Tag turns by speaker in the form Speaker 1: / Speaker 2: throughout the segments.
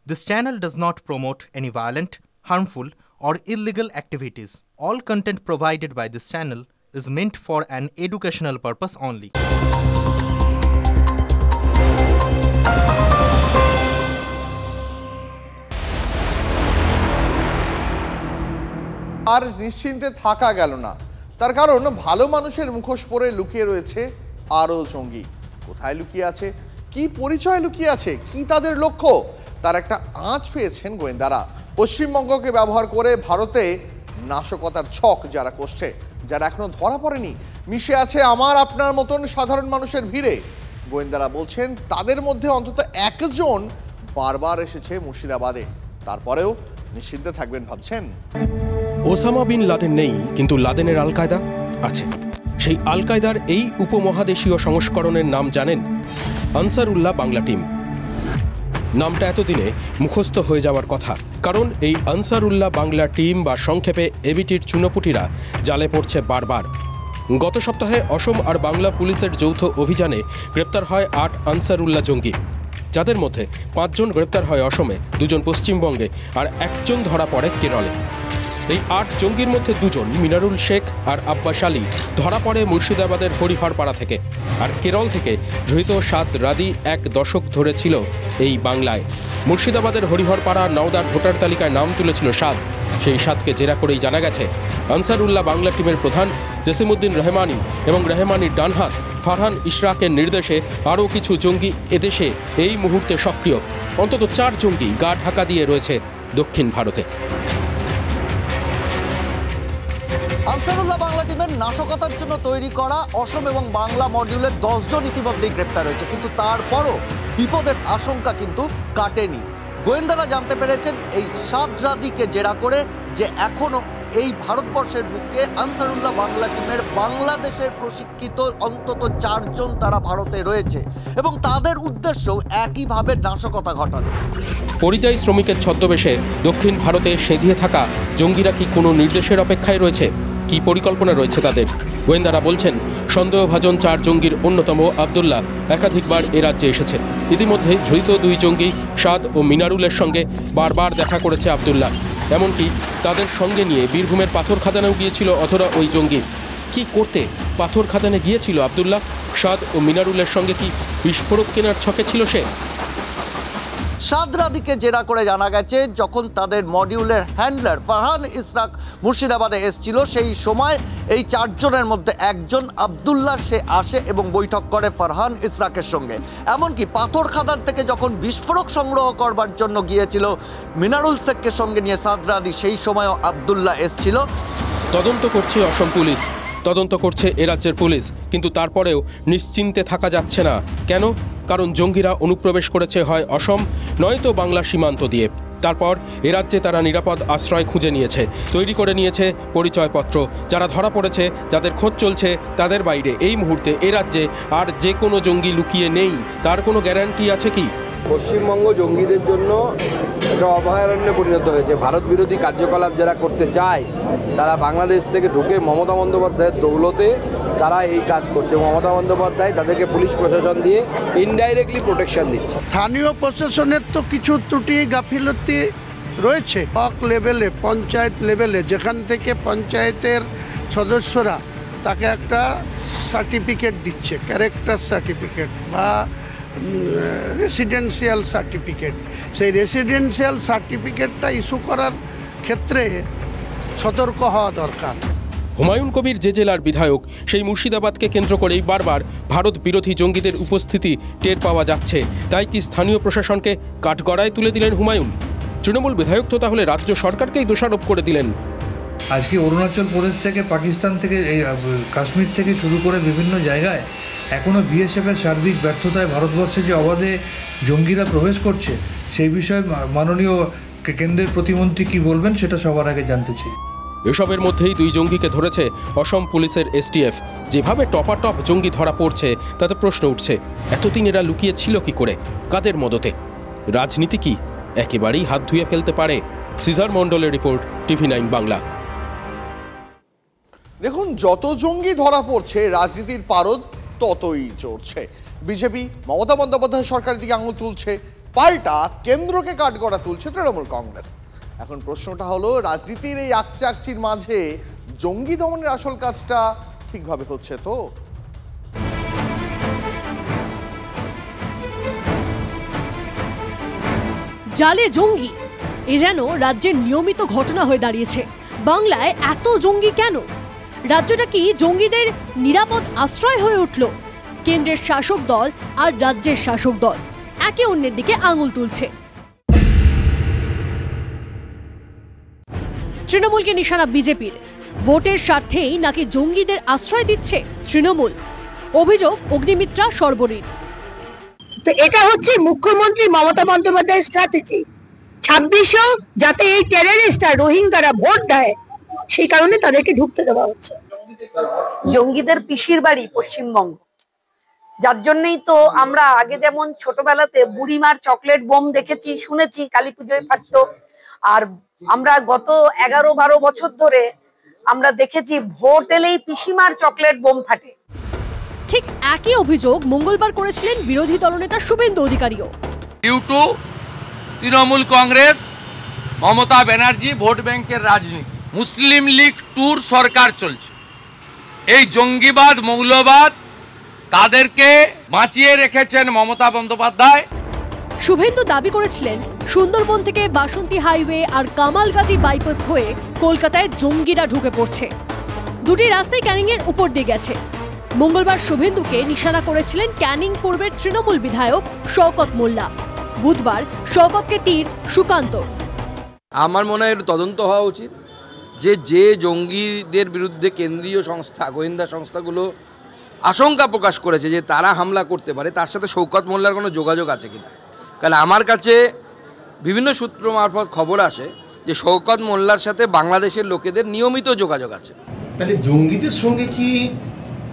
Speaker 1: This channel does not promote any violent, harmful, or illegal activities. All content provided by this channel is meant for an educational purpose only.
Speaker 2: আর নিশ্চিন্তে থাকা গেল না, তার কারণ ভালো মানুষের মুখোশ পরে লুকিয়ে রয়েছে আরও জঙ্গি। কোথায় লুকিয়ে আছে, কি পরিচয় লুকিয়ে আছে, কি তাদের লক্ষ্য, তার একটা আঁচ পেয়েছেন গোয়েন্দারা। পশ্চিমবঙ্গকে ব্যবহার করে ভারতে নাশকতার ছক যারা কষছে, যারা এখনো ধরা পড়েনি, মিশে আছে আমার আপনার মতন সাধারণ মানুষের ভিড়ে। গোয়েন্দারা বলছেন তাদের মধ্যে অন্তত একজন বারবার এসেছে মুর্শিদাবাদে। তারপরেও নিশ্চিন্তে থাকবেন ভাবছেন?
Speaker 3: ওসামা বিন লাদেন নেই, কিন্তু লাদেনের আল কায়দা আছে। সেই আল কায়দার এই উপমহাদেশীয় সংস্করণের নাম জানেন? আনসারুল্লাহ বাংলা টিম। নামটা এতদিনে মুখস্থ হয়ে যাওয়ার কথা, কারণ এই আনসারুল্লাহ বাংলা টিম বা সংক্ষেপে এবিটির চুনোপুটিরা জালে পড়ছে বারবার। গত সপ্তাহে অসম আর বাংলা পুলিশের যৌথ অভিযানে গ্রেপ্তার হয় ৮ আনসারুল্লাহ জঙ্গি, যাদের মধ্যে ৫ জন গ্রেপ্তার হয় অসমে, ২ জন পশ্চিমবঙ্গে আর ১ জন ধরা পড়ে কেরলে। এই ৮ জঙ্গির মধ্যে ২ জন মিনারুল শেখ আর আব্বাস আলী ধরা পড়ে মুর্শিদাবাদের হরিহরপাড়া থেকে, আর কেরল থেকে ধৃত সাদ রাদি ১ দশক ধরে ছিল এই বাংলায়। মুর্শিদাবাদের হরিহরপাড়া নওদার ভোটার তালিকায় নাম তুলেছিল সাদ। সেই সাদকে জেরা করেই জানা গেছে আনসারুল্লাহ বাংলা টিমের প্রধান জসিমউদ্দিন রহমানি এবং রহমানির ডানহাত ফারহান ইশরাকের নির্দেশে আরও কিছু জঙ্গি এদেশে এই মুহূর্তে সক্রিয়। অন্তত ৪ জঙ্গি গা ঢাকা দিয়ে রয়েছে দক্ষিণ ভারতে।
Speaker 4: আনসারুল্লাহ বাংলা টিমের নাশকতার জন্য তৈরি করা অসম এবং বাংলা মডিউলের ১০ জন ইতিমধ্যেই গ্রেপ্তার হয়েছে, কিন্তু তারপরও বিপদের আশঙ্কা কিন্তু কাটেনি। গোয়েন্দারা জানতে পেরেছেন এই সাদ রাদিকে জেরা করে যে এখনও এই ভারতবর্ষের বুকে আনসারুল্লাহ বাংলা টিমের বাংলাদেশের প্রশিক্ষিত অন্তত ৪ জন তারা ভারতে রয়েছে এবং তাদের উদ্দেশ্য একইভাবে নাশকতা ঘটানো।
Speaker 3: পরিযায়ী শ্রমিকের ছদ্মবেশে দক্ষিণ ভারতে সেঁধিয়ে থাকা জঙ্গিরা কি কোনো নির্দেশের অপেক্ষায় রয়েছে? কি পরিকল্পনা রয়েছে তাদের? গোয়েন্দারা বলছেন সন্দেহভাজন ৪ জঙ্গির অন্যতম আবদুল্লাহ একাধিকবার এ রাজ্যে এসেছে। ইতিমধ্যে ধৃত ২ জঙ্গি সাদ ও মিনারুলের সঙ্গে বারবার দেখা করেছে আবদুল্লাহ। এমনকি তাদের সঙ্গে নিয়ে বীরভূমের পাথর খাদানেও গিয়েছিল অথরা ওই জঙ্গি। কি করতে পাথর খাদানে গিয়েছিল আবদুল্লাহ? সাদ ও মিনারুলের সঙ্গে কি বিস্ফোরক কেনার ছকে ছিল সে?
Speaker 4: সাদ রাদিকে জেরা করে জানা গেছে যখন তাদের মডিউলের হ্যান্ডলার ফারহান ইশরাক মুর্শিদাবাদে এসেছিল, সেই সময় এই ৪ জনের মধ্যে একজন আবদুল্লাহ সে আসে এবং বৈঠক করে ফারহান ইশরাকের সঙ্গে। এমনকি পাথর খাদান থেকে যখন বিস্ফোরক সংগ্রহ করবার জন্য গিয়েছিল মিনারুল শেখকে সঙ্গে নিয়ে সাদ রাদি, সেই সময়ও আবদুল্লাহ এসেছিল।
Speaker 3: তদন্ত করছে অসম পুলিশ, তদন্ত করছে এ রাজ্যের পুলিশ, কিন্তু তারপরেও নিশ্চিন্তে থাকা যাচ্ছে না। কেন? কারণ জঙ্গিরা অনুপ্রবেশ করেছে হয় অসম নয়তো বাংলা সীমান্ত দিয়ে। তারপর এ রাজ্যে তারা নিরাপদ আশ্রয় খুঁজে নিয়েছে, তৈরি করে নিয়েছে পরিচয়পত্র। যারা ধরা পড়েছে, যাদের খোঁজ চলছে, তাদের বাইরে এই মুহূর্তে এ রাজ্যে আর যে কোনো জঙ্গি লুকিয়ে নেই, তার কোনো গ্যারান্টি আছে কি?
Speaker 5: পশ্চিমবঙ্গ জঙ্গিদের জন্য একটা অভয়ারণ্যে পরিণত হয়েছে। ভারত বিরোধী কার্যকলাপ যারা করতে চায় তারা বাংলাদেশ থেকে ঢুকে মমতা বন্দ্যোপাধ্যায়ের দৌলতে তারা এই কাজ করছে। মমতা বন্দ্যোপাধ্যায় তাদেরকে পুলিশ প্রশাসন দিয়ে ইনডাইরেক্টলি প্রোটেকশন দিচ্ছে।
Speaker 6: স্থানীয় প্রশাসনের তো কিছু ত্রুটি গাফিলতি রয়েছে। ব্লক লেভেলে, পঞ্চায়েত লেভেলে, যেখান থেকে পঞ্চায়েতের সদস্যরা তাকে একটা সার্টিফিকেট দিচ্ছে, ক্যারেক্টার সার্টিফিকেট বা রেসিডেন্সিয়াল সার্টিফিকেট, সেই রেসিডেন্সিয়াল সার্টিফিকেটটা ইস্যু করার ক্ষেত্রে সতর্ক হওয়া দরকার।
Speaker 3: হুমায়ুন কবির যে জেলার বিধায়ক, সেই মুর্শিদাবাদকে কেন্দ্র করেই বারবার ভারত বিরোধী জঙ্গিদের উপস্থিতি টের পাওয়া যাচ্ছে। তাই কি স্থানীয় প্রশাসনকে কাঠগড়ায় তুলে দিলেন হুমায়ুন? তৃণমূল বিধায়ক তো তাহলে রাজ্য সরকারকেই দোষারোপ করে দিলেন।
Speaker 7: আজকে অরুণাচল প্রদেশ থেকে, পাকিস্তান থেকে, কাশ্মীর থেকে শুরু করে বিভিন্ন জায়গায় এখনও বিএসএফের সার্বিক ব্যর্থতায় ভারতবর্ষে যে অবাধে জঙ্গিরা প্রবেশ করছে, সেই বিষয়ে মাননীয় কেন্দ্রের প্রতিমন্ত্রী কি বলবেন সেটা সবার আগে জানতে চাই।
Speaker 3: এসবের মধ্যেই 2 জঙ্গিকে ধরেছে অসম পুলিশের এসটিএফ। যেভাবে টপাটপ জঙ্গি ধরা পড়ছে তাতে প্রশ্ন উঠছে, এতদিন এরা লুকিয়ে ছিল কি করে? কাদের মদতে? রাজনীতি কি একেবারেই হাত ধুয়ে ফেলতে পারে? সিজার মণ্ডলের রিপোর্ট, TV9 বাংলা।
Speaker 2: দেখুন, যত জঙ্গি ধরা পড়ছে রাজনীতির পারদ ততই চড়ছে। বিজেপি মমতা বন্দ্যোপাধ্যায় সরকারের দিকে আঙুল তুলছে, পাল্টা কেন্দ্রকে কাঠগড়া তুলছে তৃণমূল কংগ্রেস। এখন প্রশ্নটা হলো, রাজনীতির এই আকচির মাঝে জঙ্গি দমনের আসল কাজটা ঠিকভাবে হচ্ছে তো?
Speaker 8: জালে জঙ্গি এ যেন রাজ্যের নিয়মিত ঘটনা হয়ে দাঁড়িয়েছে। বাংলায় এত জঙ্গি কেন? রাজ্যটা কি জঙ্গিদের নিরাপদ আশ্রয় হয়ে উঠল? কেন্দ্রের শাসক দল আর রাজ্যের শাসক দল একে অন্যের দিকে আঙুল তুলছে। তৃণমূলকে নিশানা বিজেপির। ভোটের স্বার্থেই নাকি জঙ্গিদের আশ্রয় দিচ্ছে তৃণমূল। অভিযোগ অগ্নিমিত্রা সর্বরীর।
Speaker 9: তো এটা হচ্ছে মুখ্যমন্ত্রী মমতা বন্দ্যোপাধ্যায়ের স্ট্র্যাটেজি। 2600 যাতে এই টেররিস্টরা রোহিঙ্গারা ভোট দেয়, সেই কারণে তাদেরকে ঢুকতে দেওয়া হচ্ছে।
Speaker 10: জঙ্গিদের পিসির বাড়ি পশ্চিমবঙ্গ, যার জন্যই তো আমরা আগে যেমন ছোটবেলাতে বুড়িমার চকলেট বোম দেখেছি, শুনেছি কালী পুজোয় ফাটতো, আর আমরা গত 11-12 বছর ধরে আমরা দেখেছি ভোট এলেই পিসিমার চকলেট বোম ফাটে।
Speaker 8: ঠিক একই অভিযোগ মঙ্গলবার করেছিলেন বিরোধী দলনেতা শুভেন্দু অধিকারীও।
Speaker 5: তৃণমূল কংগ্রেস, মমতা ব্যানার্জি ভোট ব্যাংকের রাজনীতি, মুসলিম লীগ ট্যুর সরকার চলছে। এই জঙ্গিবাদ, মৌলবাদ তাদেরকে বাঁচিয়ে রেখেছেন মমতা বন্দ্যোপাধ্যায়।
Speaker 8: শুভেন্দু দাবি করেছিলেন সুন্দরবন থেকে বাসন্তী হাইওয়ে আর কামালগাজী বাইপাস হয়ে কলকাতায় জঙ্গিরা ঢুকে পড়ছে। দুটি রাস্তাই ক্যানিং এর উপর দিয়ে গেছে। মঙ্গলবার শুভেন্দুকে নিশানা করেছিলেন ক্যানিং পূর্বের তৃণমূল বিধায়ক শওকত মোল্লা। বুধবার শওকতকে তীর সুকান্ত।
Speaker 5: আমার মনে হয় তদন্ত হওয়া উচিত যে জঙ্গিদের বিরুদ্ধে কেন্দ্রীয় সংস্থা, গোয়েন্দা সংস্থাগুলো আশঙ্কা প্রকাশ করেছে যে তারা হামলা করতে পারে, তার সাথে শওকত মোল্লার কোনো যোগাযোগ আছে কিনা। কারণ আমার কাছে বিভিন্ন সূত্র মারফত খবর আসে যে শওকত মোল্লার সাথে বাংলাদেশের লোকেদের নিয়মিত যোগাযোগ আছে।
Speaker 11: তাহলে জঙ্গিদের সঙ্গে কি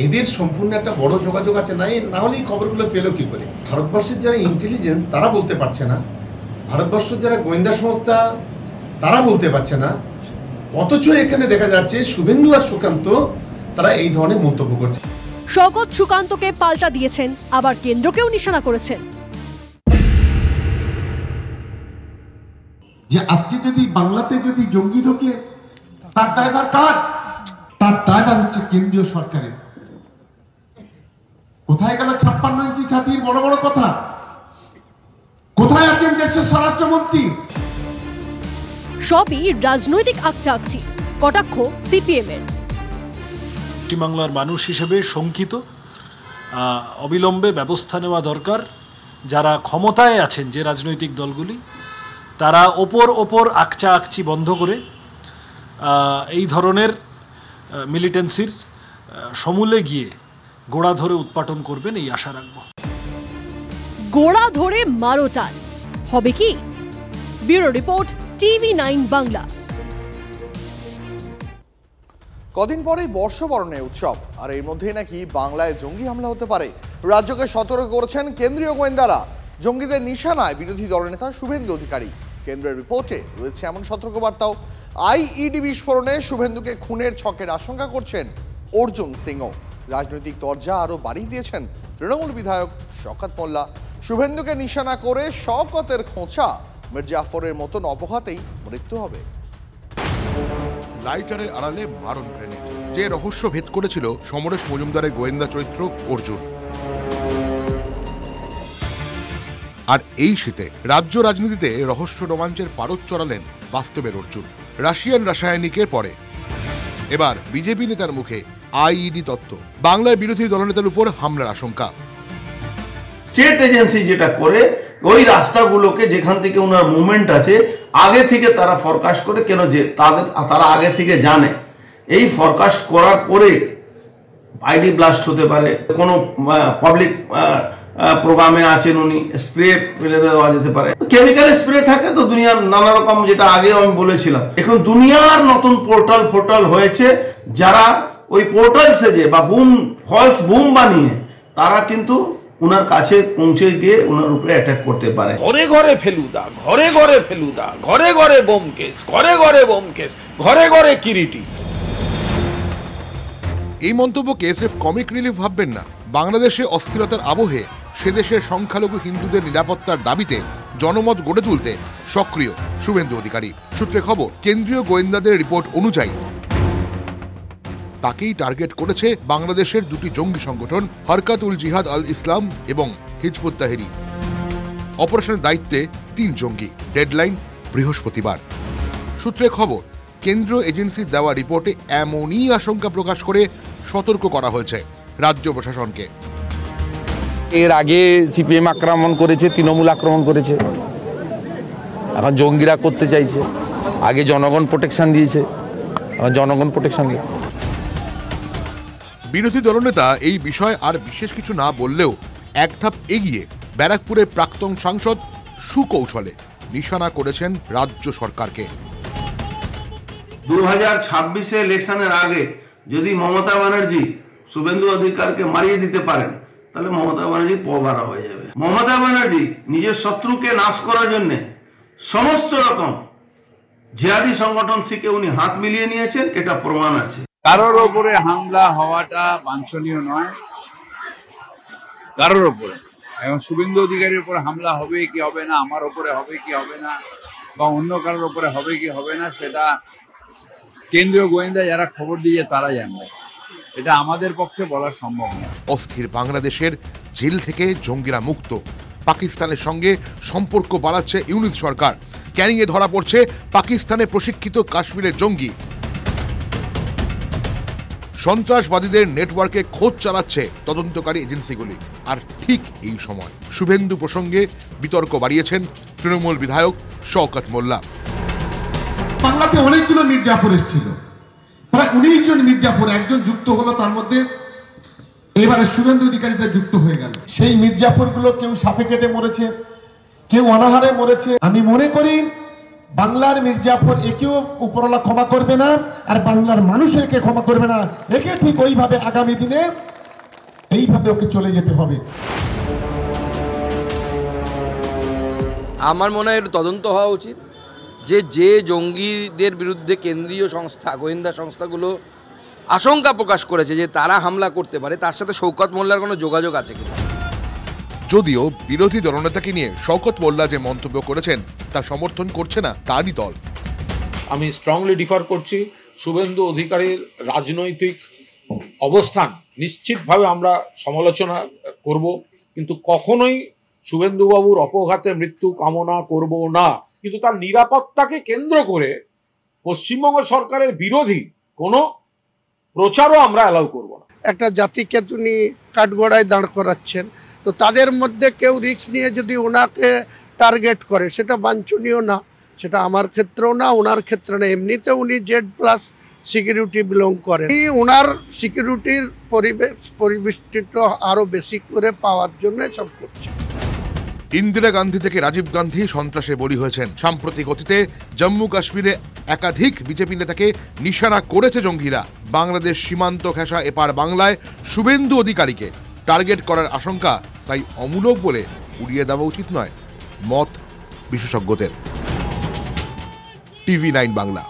Speaker 11: এদের সম্পূর্ণ একটা বড় যোগাযোগ আছে? না হলে এই খবরগুলো পেল কি করে? ভারতবর্ষের যারা ইন্টেলিজেন্স তারা বলতে পারছে না, ভারতবর্ষের যারা গোয়েন্দা সংস্থা তারা বলতে পারছে না, অথচ এখানে দেখা যাচ্ছে শুভেন্দু আর সুকান্ত তারা এই ধরনের মন্তব্য করছে।
Speaker 8: শওকত সুকান্তকে পাল্টা দিয়েছেন, আবার কেন্দ্রকেও নিশানা করেছেন।
Speaker 11: যে আজকে যদি বাংলাতে যদি জঙ্গি ঢোকে, তার দায়ভার কার? তার দায়ভার হচ্ছে কেন্দ্রীয় সরকারের। কোথায় গেল 56 ইঞ্চি ছাতির বড় বড় কথা? কোথায় আছেন দেশের স্বরাষ্ট্রমন্ত্রী?
Speaker 8: সবই রাজনৈতিক আকচি, কটাক্ষ সিপিএম এর।
Speaker 12: পশ্চিমবাংলার মানুষ হিসেবে শঙ্কিত, অবিলম্বে ব্যবস্থা নেওয়া দরকার। যারা ক্ষমতায় আছেন, যে রাজনৈতিক দলগুলি, তারা ওপর আকচি বন্ধ করে এই ধরনের মিলিটেন্সির সমূলে গিয়ে গোড়া ধরে উৎপাটন করবেন, এই আশা রাখব।
Speaker 8: গোড়া ধরে মারো টান হবে কি? Bureau report, TV9 Bangla.
Speaker 2: কদিন পরেই বর্ষবরণের উৎসব, আর এর মধ্যেই নাকি বাংলায় জঙ্গি হামলা হতে পারে। রাজ্যকে সতর্ক করেছেন কেন্দ্রীয় গোয়েন্দারা। জঙ্গিদের নিশানায় বিরোধী দলনেতা শুভেন্দু অধিকারী। কেন্দ্রের রিপোর্টে রয়েছে এমন সতর্কবার্তাও। আইইডি বিস্ফোরণে শুভেন্দুকে খুনের ছকের আশঙ্কা করছেন অর্জুন সিংও। রাজনৈতিক দরজা আরও বাড়িয়ে দিয়েছেন তৃণমূল বিধায়ক শওকত মোল্লা। শুভেন্দুকে নিশানা করে শওকতের খোঁচা মির্জাফরের মতন অপঘাতেই মৃত্যু হবে।
Speaker 13: লাইটারের আড়ালে মারণ গ্রেনেড, যে রহস্য ভেদ করেছিল সমরেশ মজুমদারের গোয়েন্দা চরিত্র অর্জুন। আর এই শীতে রাজ্য রাজনীতিতে রহস্য রোমাঞ্চের পারদ চড়ালেন বাস্তবের অর্জুন। রাশিয়ান রাসায়নিকের পরে এবার বিজেপি নেতার মুখে আইইডি তত্ত্ব। বাংলায় বিরোধী দলনেতার উপর হামলার আশঙ্কা।
Speaker 14: স্টেট এজেন্সি যেটা করে, ওই রাস্তাগুলোকে যেখান থেকে ওনার মুভমেন্ট আছে আগে থেকে তারা ফরকাস্ট করে, কেন যে তারা আগে থেকে জানে এই ফরকাস্ট করার পরে আইডি ব্লাস্ট হতে পারে। কোনো পাবলিক প্রোগ্রামে আছেন উনি, স্প্রে ফেলে দেওয়া যেতে পারে, কেমিক্যাল স্প্রে থাকে তো দুনিয়ার নানা রকম, যেটা আগেও আমি বলেছিলাম। এখন দুনিয়ার নতুন পোর্টাল হয়েছে, যারা ওই পোর্টাল সেজে বা ফলস বুম বানিয়ে তারা কিন্তু উনার কাছে পৌঁছে গিয়ে উনার উপরে অ্যাটাক করতে পারে।
Speaker 5: ঘরে ঘরে ফেলুদা, ঘরে ঘরে ফেলুদা, ঘরে ঘরে বোম কেস, ঘরে ঘরে বোম কেস, ঘরে ঘরে কিরিটি।
Speaker 13: এই মন্তব্যকে সির্ফ কমিক রিলিফ ভাববেন না। বাংলাদেশে অস্থিরতার আবহে সে দেশের সংখ্যালঘু হিন্দুদের নিরাপত্তার দাবিতে জনমত গড়ে তুলতে সক্রিয় শুভেন্দু অধিকারী। সূত্রে খবর, কেন্দ্রীয় গোয়েন্দাদের রিপোর্ট অনুযায়ী তাকেই টার্গেট করেছে বাংলাদেশের দুটি জঙ্গি সংগঠন হরকাতুল জিহাদ আল ইসলাম এবং হিজবুত তাহরির। অপারেশনের দায়িত্বে 3 জঙ্গি। ডেডলাইন বৃহস্পতিবার। সূত্রে খবর, কেন্দ্রীয় এজেন্সির দেওয়া রিপোর্টে এমনই আশঙ্কা প্রকাশ করে সতর্ক করা হয়েছে রাজ্য প্রশাসনকে।
Speaker 5: এর আগে সিপিএম আক্রমণ করেছে, তৃণমূল আক্রমণ করেছে, এখন জঙ্গিরা করতে চাইছে। আগে জনগণ প্রোটেকশন দিয়েছে, এখন জনগণ প্রোটেকশন দেয়।
Speaker 13: বিরোধী দলনেতা এই বিষয়ে আর বিশেষ কিছু না বললেও এক ধাপ এগিয়ে ব্যারাকপুরের প্রাক্তন সাংসদ সুকৌশলে নিশানা করেছেন রাজ্য সরকারকে।
Speaker 14: 2026 ইলেকশনের আগে যদি মমতা ব্যানার্জি শুভেন্দু অধিকারকে মারিয়ে দিতে পারেন, তাহলে মমতা ব্যানার্জি পবারা হয়ে যাবে। মমতা ব্যানার্জি নিজের শত্রুকে নাশ করার জন্য সমস্ত রকম জিহাদি সংগঠন থেকে উনি হাত মিলিয়ে নিয়েছেন, এটা প্রমাণ আছে।
Speaker 15: কারোর ওপরে হামলা হওয়াটা বাঞ্ছনীয় নয়, কারোর ওপরে। এখন শুভেন্দু অধিকারীর উপর হামলা হবে কি হবে না, আমার ওপরে হবে কি হবে না, বা অন্য কারোর ওপরে হবে কি হবে না, সেটা কেন্দ্রীয় গোয়েন্দা যারা খবর দিয়ে তারা জানবে। এটা আমাদের পক্ষে বলা সম্ভব না।
Speaker 13: অস্থির বাংলাদেশের জেল থেকে জঙ্গিরা মুক্ত। পাকিস্তানের সঙ্গে সম্পর্ক বাড়াচ্ছে ইউনিট সরকার। ক্যানিংয়ে ধরা পড়ছে পাকিস্তানে প্রশিক্ষিত কাশ্মীরের জঙ্গি। সন্ত্রাসবাদীদের নেটওয়ার্কে খোঁজ চালাচ্ছে তদন্তকারী এজেন্সিগুলি। আর ঠিক এই সময় শুভেন্দু প্রসঙ্গে বিতর্ক বাড়িয়েছেন তৃণমূল বিধায়ক শওকত মোল্লা।
Speaker 16: বাংলাতে অনেকগুলো মির্জাপুর এসেছিল, প্রায় 19 জন মির্জাপুর, একজন যুক্ত হলো, তার মধ্যে এবারে শুভেন্দু অধিকারীটা যুক্ত হয়ে গেল। সেই মির্জাপুরগুলো কেউ সাপে কেটে মরেছে, কেউ অনাহারে মরেছে। আমি মনে করি বাংলার মির্জাপুর একেও উপরওয়ালা ক্ষমা করবে না, আর বাংলার মানুষ একে ক্ষমা করবে না। একে ঠিক ওইভাবে আগামী দিনে এইভাবে ওকে চলে যেতে হবে।
Speaker 5: আমার মনে হয় একটু তদন্ত হওয়া উচিত, যে জঙ্গিদের বিরুদ্ধে কেন্দ্রীয় সংস্থা, গোয়েন্দা সংস্থাগুলো আশঙ্কা প্রকাশ করেছে যে তারা হামলা করতে পারে, তার সাথে শওকত মোল্লার কোনো যোগাযোগ আছে কিনা।
Speaker 13: যদিও বিরোধী দলনেতাকে নিয়ে শওকত মোল্লা যে মন্তব্য করেছেন তা সমর্থন করছে না তারই দল।
Speaker 17: আমি স্ট্রংলি ডিফার করছি। শুভেন্দু অধিকারীর রাজনৈতিক অবস্থান নিশ্চিতভাবে আমরা সমালোচনা করব, কিন্তু কখনোই শুভেন্দুবাবুর অপঘাতে মৃত্যু কামনা করব না। কিন্তু তার নিরাপত্তাকে কেন্দ্র করে পশ্চিমবঙ্গ সরকারের বিরোধী কোনো প্রচারও আমরা অ্যালাউ করব না।
Speaker 6: একটা জাতিকে তিনি কাঠগড়ায় দাঁড় করাচ্ছেন, তো তাদের মধ্যে কেউ রিস্ক নিয়ে যদি ওনাকে টার্গেট করে সেটা বাঞ্ছনীয় না। সেটা আমার ক্ষেত্রেও না, ওনার ক্ষেত্রে না। এমনিতে উনি Z+ সিকিউরিটি বিলং করেন। ওনার সিকিউরিটির পরিবেষ্টিত আরো বেশি করে পাওয়ার জন্য সব করছে।
Speaker 13: ইন্দিরা গান্ধী থেকে রাজীব গান্ধী সন্ত্রাসে বলি হয়েছেন। সাম্প্রতিক অতীতে জম্মু কাশ্মীরে একাধিক বিজেপি নেতাকে নিশানা করেছে জঙ্গিরা। বাংলাদেশ সীমান্ত ঘেঁষা এপার বাংলায় শুভেন্দু অধিকারীকে টার্গেট করার আশঙ্কা তাই অমূলক বলে উড়িয়ে দেওয়া উচিত নয় মত বিশেষজ্ঞদের। TV9 বাংলা।